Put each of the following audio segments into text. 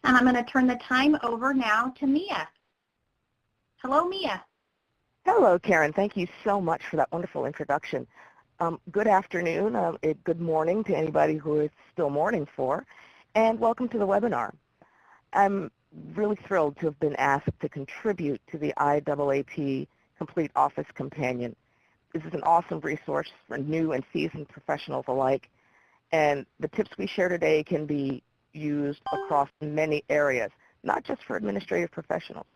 And I'm going to turn the time over now to Mia. Hello, Mia. Hello, Karen. Thank you so much for that wonderful introduction. Good afternoon, good morning to anybody who is still morning for, and welcome to the webinar. I'm really thrilled to have been asked to contribute to the IAAP Complete Office Companion. This is an awesome resource for new and seasoned professionals alike, and the tips we share today can be used across many areas, not just for administrative professionals.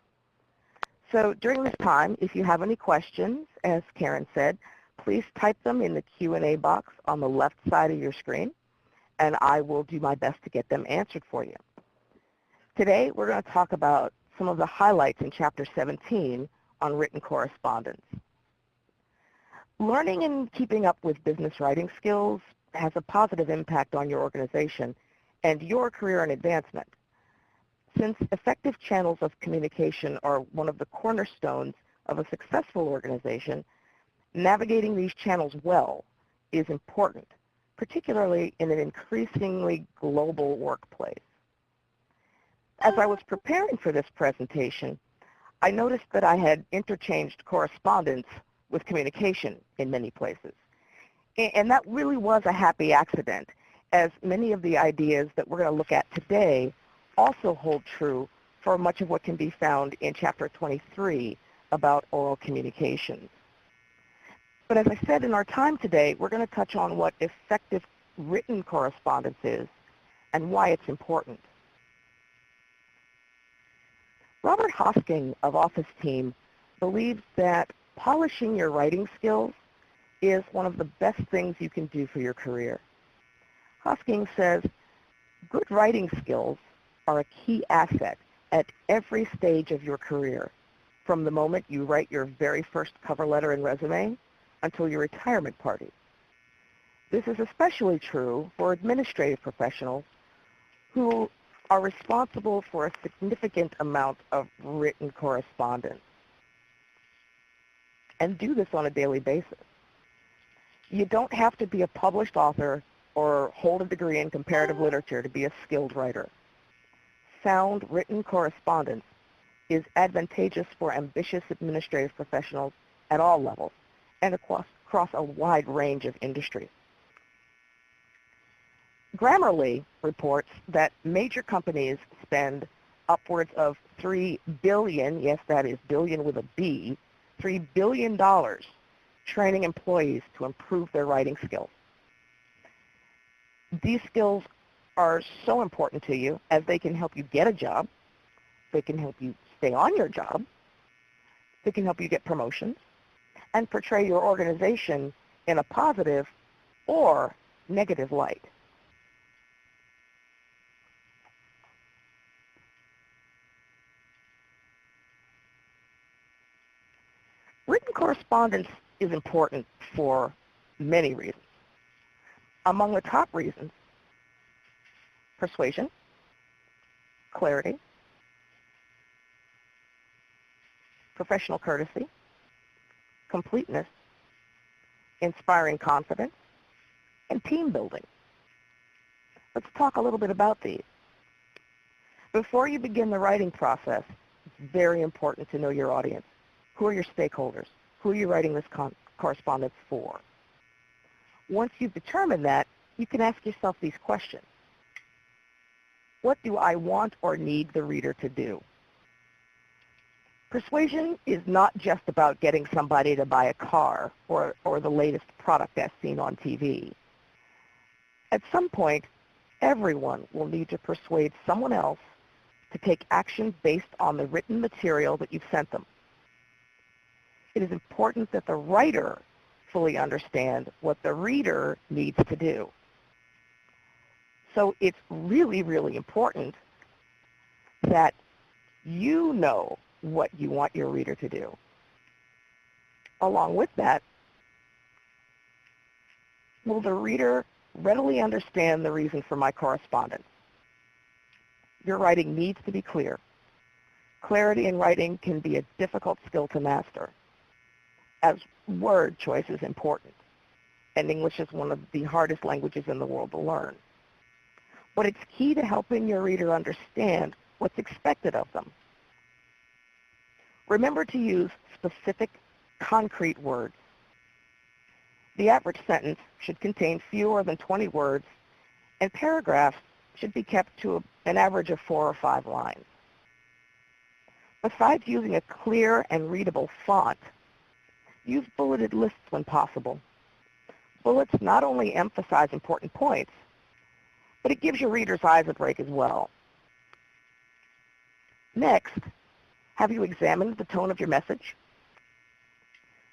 So during this time, if you have any questions, as Karen said, please type them in the Q&A box on the left side of your screen, and I will do my best to get them answered for you. Today, we're going to talk about some of the highlights in Chapter 17 on written correspondence. Learning and keeping up with business writing skills has a positive impact on your organization and your career and advancement. Since effective channels of communication are one of the cornerstones of a successful organization, navigating these channels well is important, particularly in an increasingly global workplace. As I was preparing for this presentation, I noticed that I had interchanged correspondence with communication in many places. And that really was a happy accident, as many of the ideas that we're going to look at today also hold true for much of what can be found in Chapter 23 about oral communications. But as I said, in our time today, we're going to touch on what effective written correspondence is and why it's important. Robert Hosking of Office Team believes that polishing your writing skills is one of the best things you can do for your career. Hosking says, good writing skills are a key asset at every stage of your career, from the moment you write your very first cover letter and resume until your retirement party. This is especially true for administrative professionals who are responsible for a significant amount of written correspondence and do this on a daily basis. You don't have to be a published author or hold a degree in comparative literature to be a skilled writer. Sound written correspondence is advantageous for ambitious administrative professionals at all levels and across a wide range of industries. Grammarly reports that major companies spend upwards of $3 billion, yes, that is billion with a B, $3 billion training employees to improve their writing skills. These skills are so important to you as they can help you get a job, they can help you stay on your job, they can help you get promotions, and portray your organization in a positive or negative light. Written correspondence is important for many reasons. Among the top reasons, persuasion, clarity, professional courtesy, completeness, inspiring confidence, and team building. Let's talk a little bit about these. Before you begin the writing process, it's very important to know your audience. Who are your stakeholders? Who are you writing this correspondence for? Once you've determined that, you can ask yourself these questions. What do I want or need the reader to do? Persuasion is not just about getting somebody to buy a car or the latest product as seen on TV. At some point, everyone will need to persuade someone else to take action based on the written material that you've sent them. It is important that the writer fully understand what the reader needs to do. So it's really, really important that you know what you want your reader to do. Along with that, will the reader readily understand the reason for my correspondence? Your writing needs to be clear. Clarity in writing can be a difficult skill to master, as word choice is important, and English is one of the hardest languages in the world to learn. but it's key to helping your reader understand what's expected of them. Remember to use specific, concrete words. The average sentence should contain fewer than 20 words, and paragraphs should be kept to an average of 4 or 5 lines. Besides using a clear and readable font, use bulleted lists when possible. Bullets not only emphasize important points, but it gives your reader's eyes a break as well. Next, have you examined the tone of your message?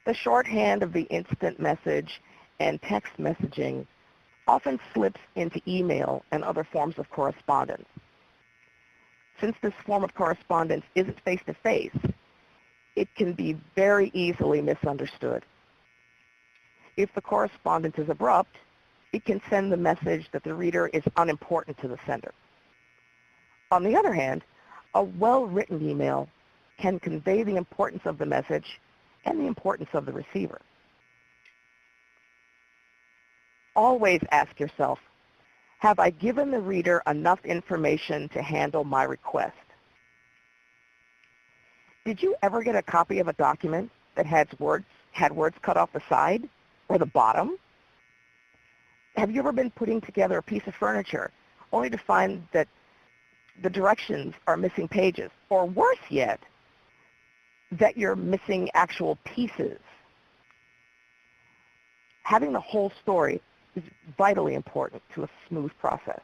The shorthand of the instant message and text messaging often slips into email and other forms of correspondence. Since this form of correspondence isn't face-to-face, it can be very easily misunderstood. If the correspondence is abrupt, it can send the message that the reader is unimportant to the sender. On the other hand, a well-written email can convey the importance of the message and the importance of the receiver. Always ask yourself, have I given the reader enough information to handle my request? Did you ever get a copy of a document that had words cut off the side or the bottom? Have you ever been putting together a piece of furniture only to find that the directions are missing pages, or worse yet, that you're missing actual pieces? Having the whole story is vitally important to a smooth process.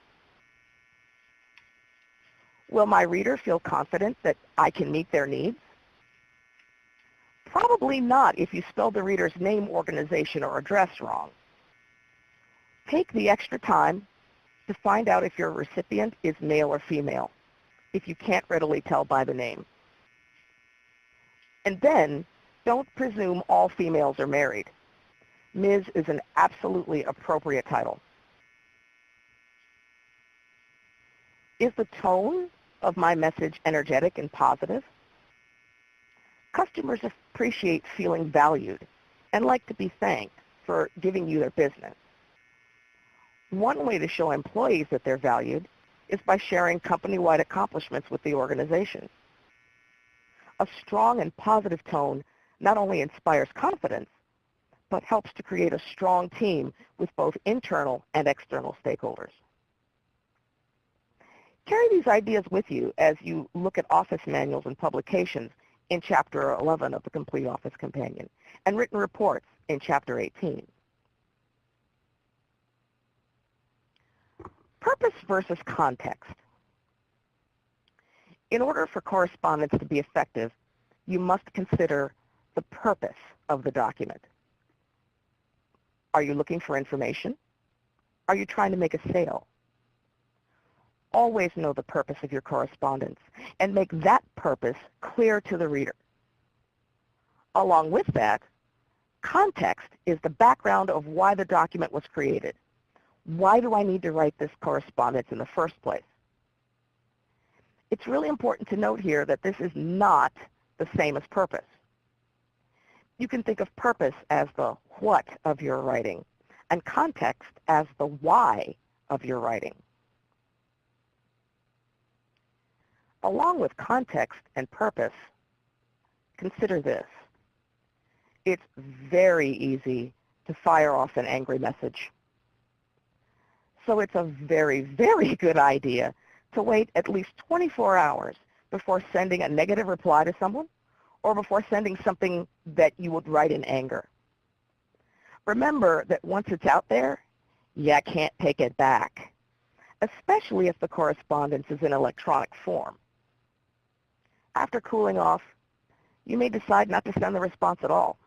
Will my reader feel confident that I can meet their needs? Probably not if you spelled the reader's name, organization, or address wrong. Take the extra time to find out if your recipient is male or female, if you can't readily tell by the name. And then, don't presume all females are married. Ms. is an absolutely appropriate title. Is the tone of my message energetic and positive? Customers appreciate feeling valued and like to be thanked for giving you their business. One way to show employees that they're valued is by sharing company-wide accomplishments with the organization. A strong and positive tone not only inspires confidence, but helps to create a strong team with both internal and external stakeholders. Carry these ideas with you as you look at office manuals and publications in Chapter 11 of the Complete Office Companion, and written reports in Chapter 18. Purpose versus context. In order for correspondence to be effective, you must consider the purpose of the document. Are you looking for information? Are you trying to make a sale? Always know the purpose of your correspondence and make that purpose clear to the reader. Along with that, context is the background of why the document was created. Why do I need to write this correspondence in the first place? It's really important to note here that this is not the same as purpose. You can think of purpose as the what of your writing, and context as the why of your writing. Along with context and purpose, consider this. It's very easy to fire off an angry message. So it's a very, very good idea to wait at least 24 hours before sending a negative reply to someone or before sending something that you would write in anger. Remember that once it's out there, you can't take it back, especially if the correspondence is in electronic form. After cooling off, you may decide not to send the response at all.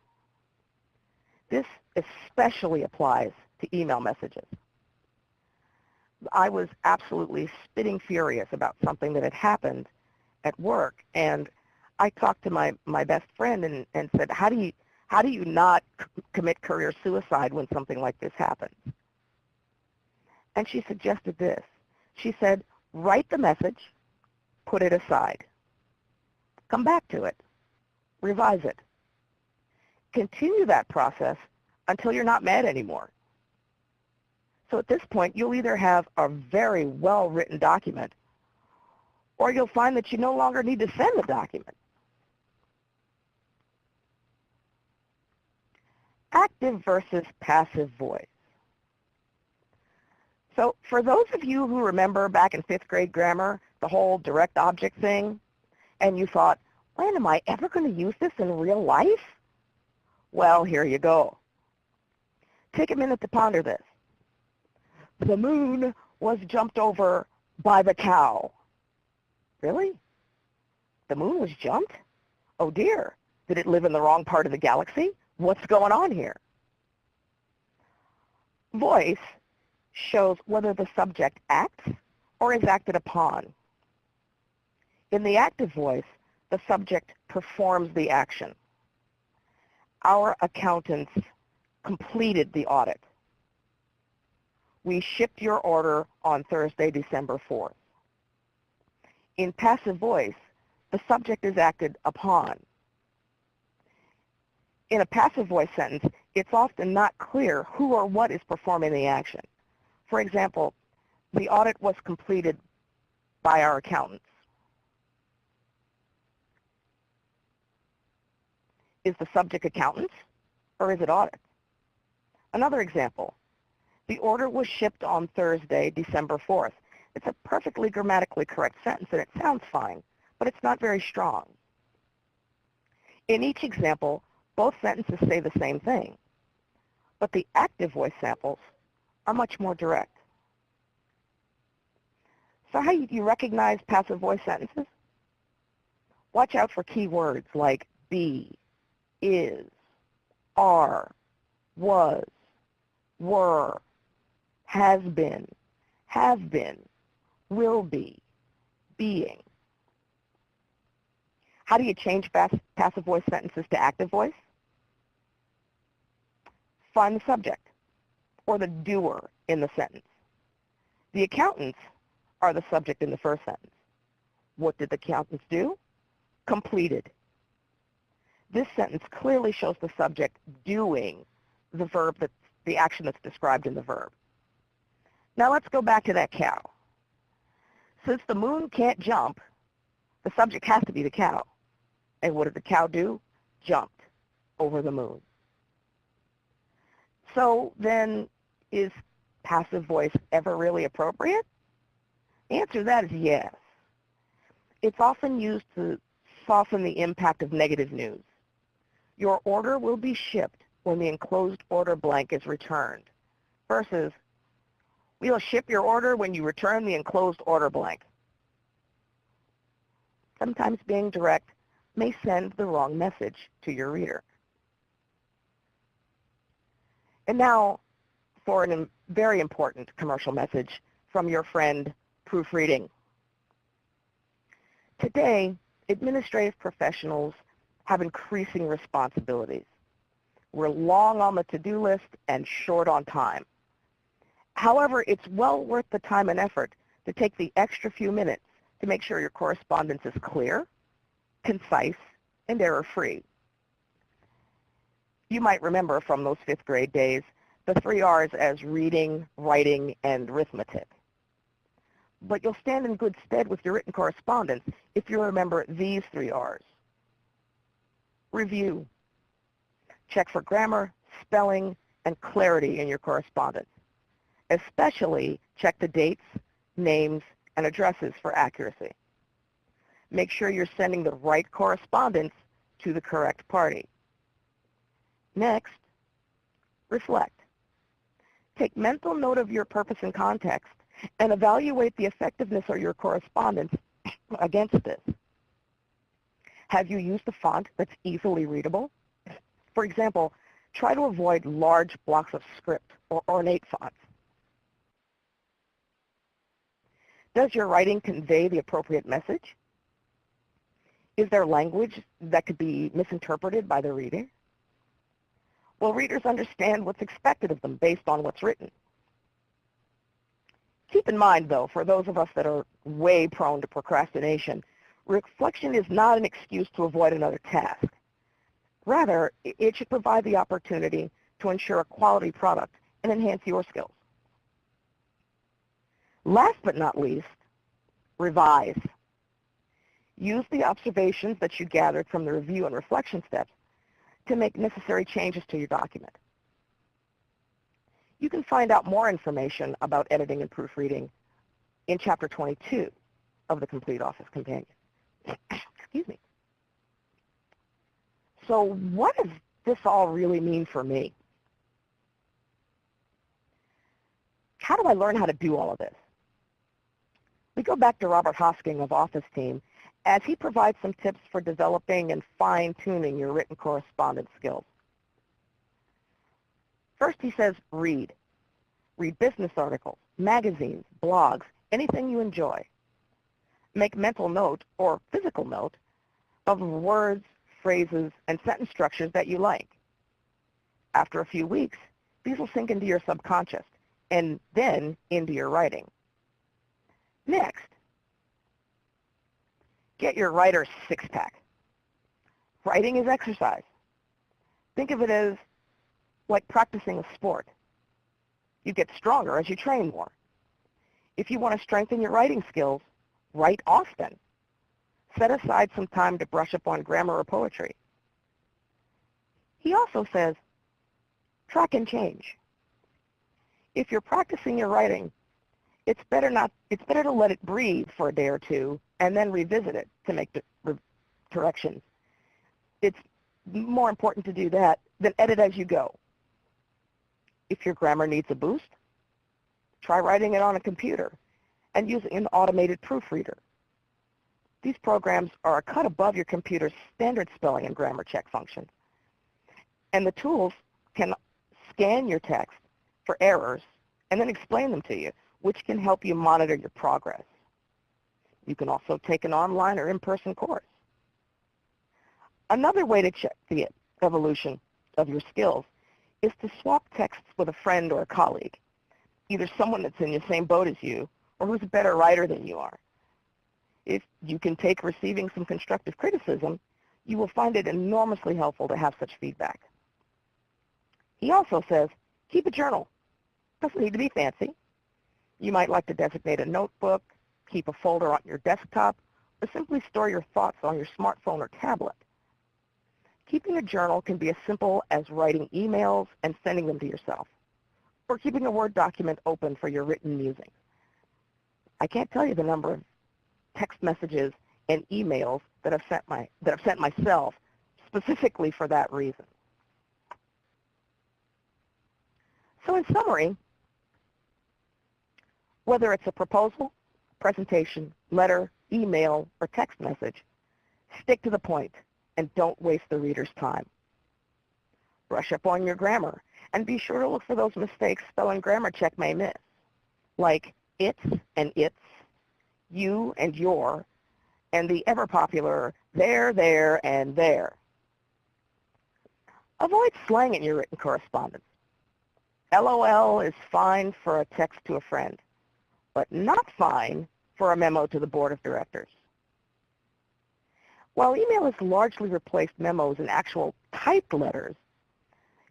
This especially applies to email messages. I was absolutely spitting furious about something that had happened at work, and I talked to my best friend and said, how do you not commit career suicide when something like this happens? And she suggested this. She said, write the message, put it aside. Come back to it. Revise it. Continue that process until you're not mad anymore. So at this point, you'll either have a very well-written document, or you'll find that you no longer need to send the document. Active versus passive voice. So for those of you who remember back in 5th grade grammar, the whole direct object thing, and you thought, when am I ever going to use this in real life? Well, here you go. Take a minute to ponder this. The moon was jumped over by the cow. Really? The moon was jumped? Oh dear. Did it live in the wrong part of the galaxy? What's going on here? Voice shows whether the subject acts or is acted upon. In the active voice, the subject performs the action. Our accountants completed the audit. We shipped your order on Thursday, December 4th. In passive voice, the subject is acted upon. In a passive voice sentence, it's often not clear who or what is performing the action. For example, the audit was completed by our accountants. Is the subject accountants or is it audit? Another example, the order was shipped on Thursday, December 4th. It's a perfectly grammatically correct sentence and it sounds fine, but it's not very strong. In each example, both sentences say the same thing, but the active voice samples are much more direct. So how do you recognize passive voice sentences? Watch out for key words like be, is, are, was, were, has been, have been, will be, being. How do you change passive voice sentences to active voice? Find the subject or the doer in the sentence. The accountants are the subject in the first sentence. What did the accountants do? Completed. This sentence clearly shows the subject doing the verb, the action that's described in the verb. Now let's go back to that cow. Since the moon can't jump, the subject has to be the cow. And what did the cow do? Jumped over the moon. So then, is passive voice ever really appropriate? The answer to that is yes. It's often used to soften the impact of negative news. Your order will be shipped when the enclosed order blank is returned, versus, we'll ship your order when you return the enclosed order blank. Sometimes being direct may send the wrong message to your reader. And now for a very important commercial message from your friend Proofreading. Today, administrative professionals have increasing responsibilities. We're long on the to-do list and short on time. However, it's well worth the time and effort to take the extra few minutes to make sure your correspondence is clear, concise, and error-free. You might remember from those 5th grade days the 3 R's as reading, writing, and arithmetic. But you'll stand in good stead with your written correspondence if you remember these 3 R's. Review. Check for grammar, spelling, and clarity in your correspondence. Especially check the dates, names, and addresses for accuracy. Make sure you're sending the right correspondence to the correct party. Next, reflect. Take mental note of your purpose and context and evaluate the effectiveness of your correspondence against this. Have you used a font that's easily readable? For example, try to avoid large blocks of script or ornate fonts. Does your writing convey the appropriate message? Is there language that could be misinterpreted by the reader? Will readers understand what's expected of them based on what's written? Keep in mind, though, for those of us that are way prone to procrastination, reflection is not an excuse to avoid another task. Rather, it should provide the opportunity to ensure a quality product and enhance your skills. Last but not least, revise. Use the observations that you gathered from the review and reflection steps to make necessary changes to your document. You can find out more information about editing and proofreading in Chapter 22 of the Complete Office Companion. Excuse me. So what does this all really mean for me? How do I learn how to do all of this? We go back to Robert Hosking of Office Team as he provides some tips for developing and fine-tuning your written correspondence skills. First, he says read. Read business articles, magazines, blogs, anything you enjoy. Make mental note or physical note of words, phrases, and sentence structures that you like. After a few weeks, these will sink into your subconscious and then into your writing. Next, get your writer's six-pack. Writing is exercise. Think of it as like practicing a sport. You get stronger as you train more. If you want to strengthen your writing skills, write often. Set aside some time to brush up on grammar or poetry. He also says, track and change. If you're practicing your writing, it's better to let it breathe for a day or two and then revisit it to make corrections. It's more important to do that than edit as you go. If your grammar needs a boost, try writing it on a computer and using an automated proofreader. These programs are a cut above your computer's standard spelling and grammar check functions. And the tools can scan your text for errors and then explain them to you, which can help you monitor your progress. You can also take an online or in-person course. Another way to check the evolution of your skills is to swap texts with a friend or a colleague, either someone that's in the same boat as you or who's a better writer than you are. If you can take receiving some constructive criticism, you will find it enormously helpful to have such feedback. He also says, keep a journal. Doesn't need to be fancy. You might like to designate a notebook, keep a folder on your desktop, or simply store your thoughts on your smartphone or tablet. Keeping a journal can be as simple as writing emails and sending them to yourself, or keeping a Word document open for your written musings. I can't tell you the number of text messages and emails that I've sent myself specifically for that reason. So in summary, whether it's a proposal, presentation, letter, email, or text message, stick to the point and don't waste the reader's time. Brush up on your grammar and be sure to look for those mistakes spell and grammar check may miss, like it's and its, you and your, and the ever-popular there, and there. Avoid slang in your written correspondence. LOL is fine for a text to a friend, but not fine for a memo to the board of directors. While email has largely replaced memos and actual typed letters,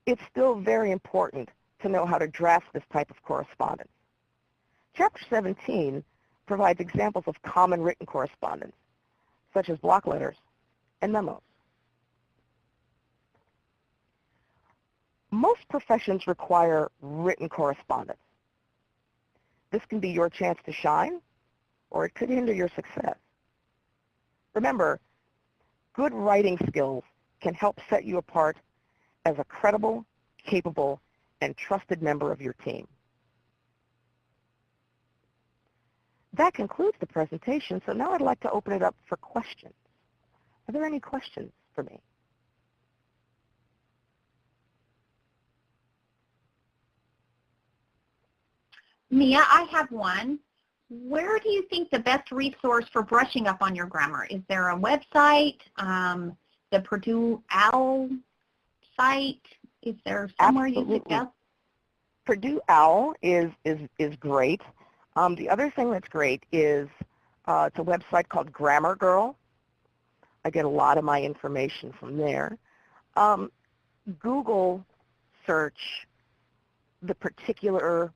it's still very important to know how to draft this type of correspondence. Chapter 17 provides examples of common written correspondence, such as block letters and memos. Most professions require written correspondence. This can be your chance to shine, or it could hinder your success. Remember, good writing skills can help set you apart as a credible, capable, and trusted member of your team. That concludes the presentation, so now I'd like to open it up for questions. Are there any questions for me? Mia, I have one. Where do you think the best resource for brushing up on your grammar? Is there a website, the Purdue OWL site? Is there somewhere Absolutely. you suggest? Purdue OWL is great. The other thing that's great is it's a website called Grammar Girl. I get a lot of my information from there. Google search the particular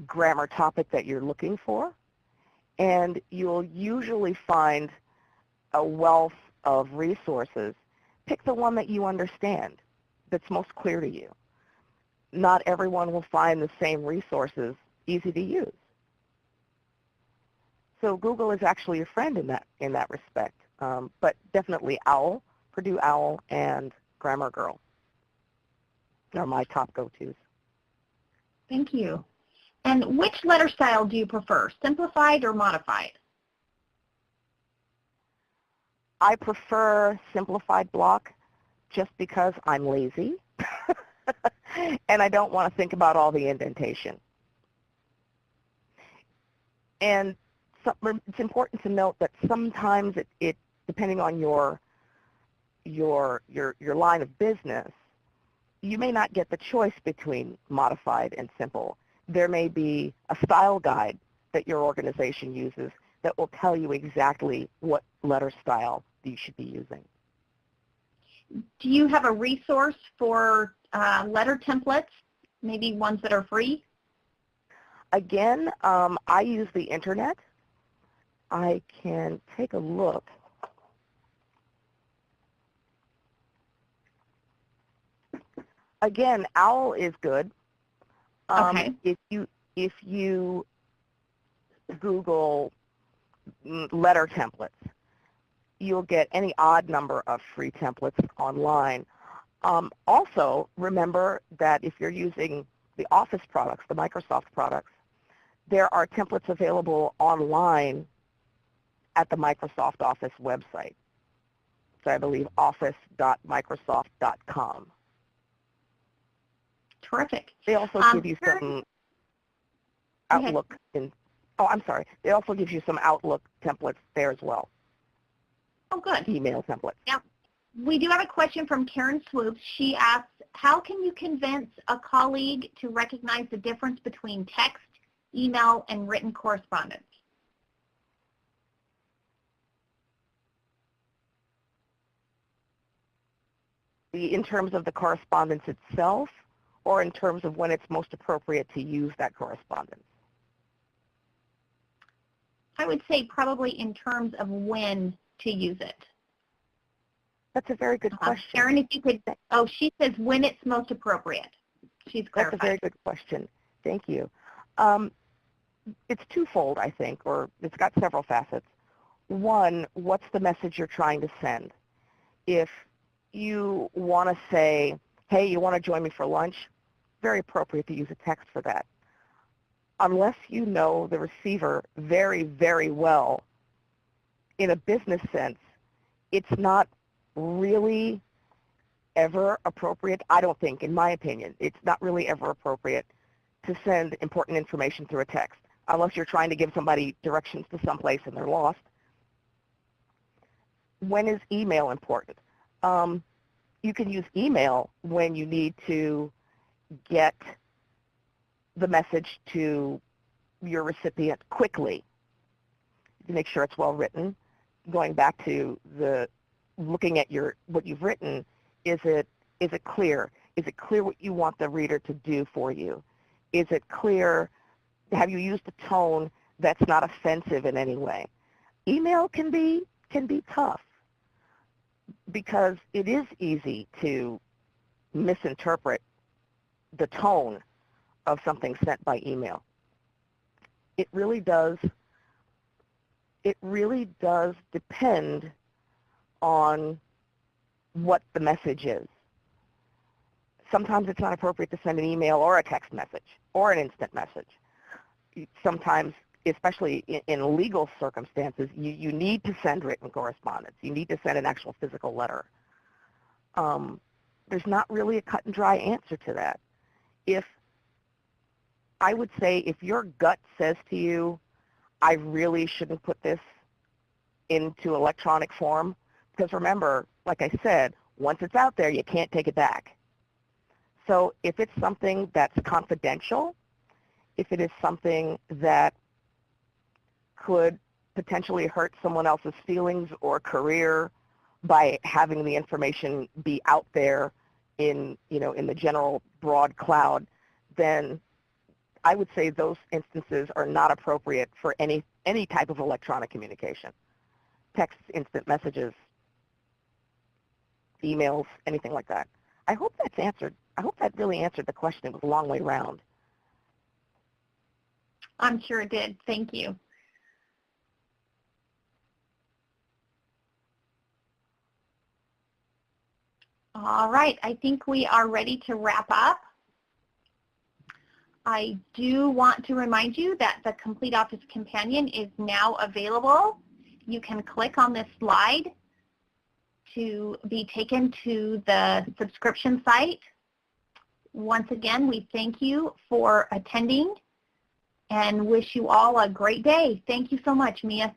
grammar topic that you're looking for, and you'll usually find a wealth of resources. Pick the one that you understand, that's most clear to you. Not everyone will find the same resources easy to use. So Google is actually your friend in that respect. But definitely OWL, Purdue OWL, and Grammar Girl are my top go-tos. Thank you. And which letter style do you prefer, simplified or modified? I prefer simplified block just because I'm lazy and I don't want to think about all the indentation. And it's important to note that sometimes it depending on your line of business, you may not get the choice between modified and simple. There may be a style guide that your organization uses that will tell you exactly what letter style you should be using. Do you have a resource for letter templates, maybe ones that are free? Again, I use the internet. I can take a look. Again, OWL is good. Okay. If you Google letter templates, you'll get any odd number of free templates online. Also, remember that if you're using the Office products, the Microsoft products, there are templates available online at the Microsoft Office website. So I believe office.microsoft.com. Terrific. They also give you some Outlook they also give you some Outlook templates there as well. Oh, good. Email templates. Now, we do have a question from Karen Swoops. She asks, how can you convince a colleague to recognize the difference between text, email, and written correspondence? In terms of the correspondence itself, or in terms of when it's most appropriate to use that correspondence? I would say probably in terms of when to use it. That's a very good question. Karen, if you could, she says when it's most appropriate. She's clarified. That's a very good question. Thank you. It's twofold, I think, or it's got several facets. One, what's the message you're trying to send? If you want to say, hey, you want to join me for lunch, very appropriate to use a text for that. Unless you know the receiver very, very well, in a business sense, it's not really ever appropriate, I don't think, in my opinion, it's not really ever appropriate to send important information through a text, unless you're trying to give somebody directions to someplace and they're lost. When is email important? You can use email when you need to get the message to your recipient quickly. You make sure it's well written. Going back to looking at what you've written, is it clear? Is it clear what you want the reader to do for you? Is it clear? Have you used a tone that's not offensive in any way? Email can be tough because it is easy to misinterpret the tone of something sent by email. It really does depend on what the message is. Sometimes it's not appropriate to send an email or a text message or an instant message. Sometimes, especially in legal circumstances, you need to send written correspondence. You need to send an actual physical letter. There's not really a cut and dry answer to that. I would say if your gut says to you, I really shouldn't put this into electronic form, because remember, like I said, once it's out there, you can't take it back. So if it's something that's confidential, if it is something that could potentially hurt someone else's feelings or career by having the information be out there in the general broad cloud, then I would say those instances are not appropriate for any type of electronic communication. Text, instant messages, emails, anything like that. I hope that's answered. I hope that really answered the question. It was a long way round. I'm sure it did. Thank you. All right, I think we are ready to wrap up. I do want to remind you that the Complete Office Companion is now available. You can click on this slide to be taken to the subscription site. Once again, we thank you for attending and wish you all a great day. Thank you so much, Mia.